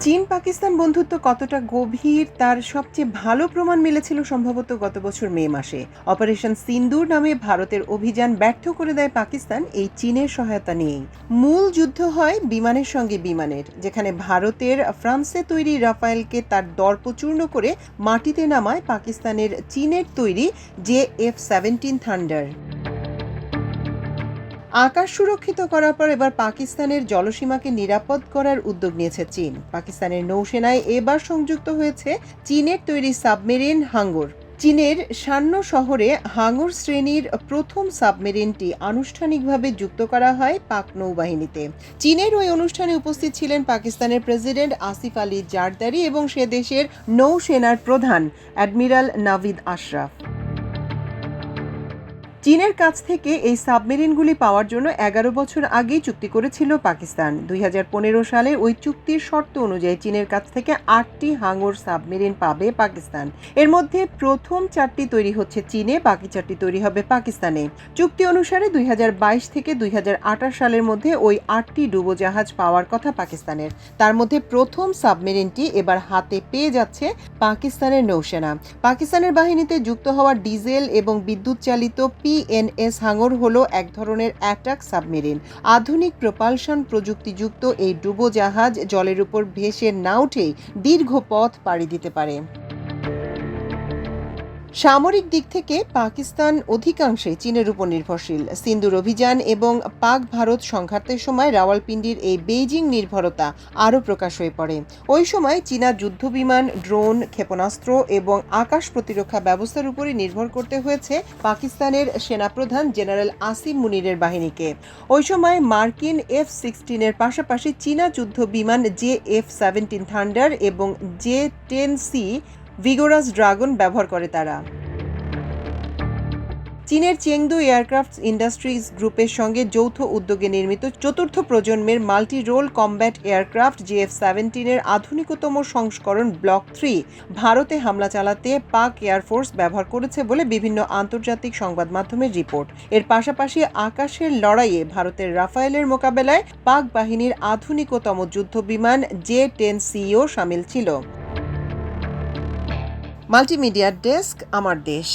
চীন পাকিস্তান বন্ধুত্ব কতটা গভীর তার সবচেয়ে ভালো প্রমাণ মিলেছিল সম্ভবত গত বছর মে মাসে। অপারেশন সিন্দুর নামে ভারতের অভিযান ব্যর্থ করে দেয় পাকিস্তান এই চীনের সহায়তা নিয়েই। মূল যুদ্ধ হয় বিমানের সঙ্গে বিমানের, যেখানে ভারতের ফ্রান্সে তৈরি রাফায়েলকে তার দর্পচূর্ণ করে মাটিতে নামায় পাকিস্তানের চীনের তৈরি JF-17 থান্ডার। আকাশ সুরক্ষিত করার পর এবার পাকিস্তানের জলসীমাকে নিরাপদ করার উদ্যোগ নিয়েছে চীন। পাকিস্তানের নৌসেনায় এবার সংযুক্ত হয়েছে চীনের তৈরি সাবমেরিন হাঙ্গর। চীনের সান্য শহরে হাঙ্গর শ্রেণীর প্রথম সাবমেরিনটি আনুষ্ঠানিকভাবে যুক্ত করা হয় পাক নৌবাহিনীতে। চীনের ওই অনুষ্ঠানে উপস্থিত ছিলেন পাকিস্তানের প্রেসিডেন্ট আসিফ আলী জারদারি এবং সে দেশের নৌসেনার প্রধান অ্যাডমিরাল নাভিদ আশরাফ। চীনের কাছ থেকে এই সাবমেরিনগুলি পাওয়ার জন্য ১১ বছর আগেই চুক্তি করেছিল পাকিস্তান। ২০১৫ সালে ওই চুক্তির শর্ত অনুযায়ী চীনের কাছ থেকে ৮টি হাঙ্গর সাবমেরিন পাবে পাকিস্তান। এর মধ্যে প্রথম ৪টি তৈরি হচ্ছে চীনে, বাকি ৪টি তৈরি হবে পাকিস্তানে। চুক্তি অনুসারে ২০২২ থেকে ২০২৮ সালের মধ্যে ওই ৮টি ডুবোজাহাজ পাওয়ার কথা পাকিস্তানের। তার মধ্যে প্রথম সাবমেরিনটি এবার হাতে পেয়ে যাচ্ছে পাকিস্তানের নৌসেনা। পাকিস্তানের বাহিনীতে যুক্ত হওয়া ডিজেল এবং বিদ্যুৎ চালিত PNS হাঙ্গর হলো এক ধরনের অ্যাটাক সাবমেরিন। আধুনিক প্রপালশন প্রযুক্তিযুক্ত এই ডুবোজাহাজ জলের উপর ভেসে না উঠেই দীর্ঘ পথ পাড়ি দিতে পারে। সামরিক দিক থেকে পাকিস্তান অধিকাংশে চীনের উপর নির্ভরশীল। সিন্দুর অভিযান এবং পাক ভারত সংঘাতের সময় রাওয়ালপিন্ডির এই বেইজিং নির্ভরতা আরও প্রকাশ হয়ে পড়ে। ওই সময় চীনা যুদ্ধবিমান, ড্রোন, ক্ষেপণাস্ত্র এবং আকাশ প্রতিরক্ষা ব্যবস্থার উপরই নির্ভর করতে হয়েছে পাকিস্তানের সেনাপ্রধান জেনারেল আসিম মুনিরের বাহিনীকে। ওই সময় মার্কিন F-16 পাশাপাশি চীনা যুদ্ধবিমান JF-17 থান্ডার এবং J-10C ভিগোরাস ড্রাগন ব্যবহার করে তারা। চীনের চেংদু এয়ারক্রাফট ইন্ডাস্ট্রিজ গ্রুপের সঙ্গে যৌথ উদ্যোগে নির্মিত চতুর্থ প্রজন্মের multi role combat aircraft JF-17 আধুনিকতম সংস্করণ ব্লক 3 ভারতে হামলা চালাতে পাক এয়ারফোর্স ব্যবহার করেছে বলে বিভিন্ন আন্তর্জাতিক সংবাদ মাধ্যমের রিপোর্ট। এর পাশাপাশি আকাশের লড়াইয়ে ভারতের রাফায়েলের মোকাবেলায় পাক বাহিনীর আধুনিকতম যুদ্ধবিমান J-10Cও শামিল ছিল। মাল্টিমিডিয়া ডেস্ক, আমার দেশ।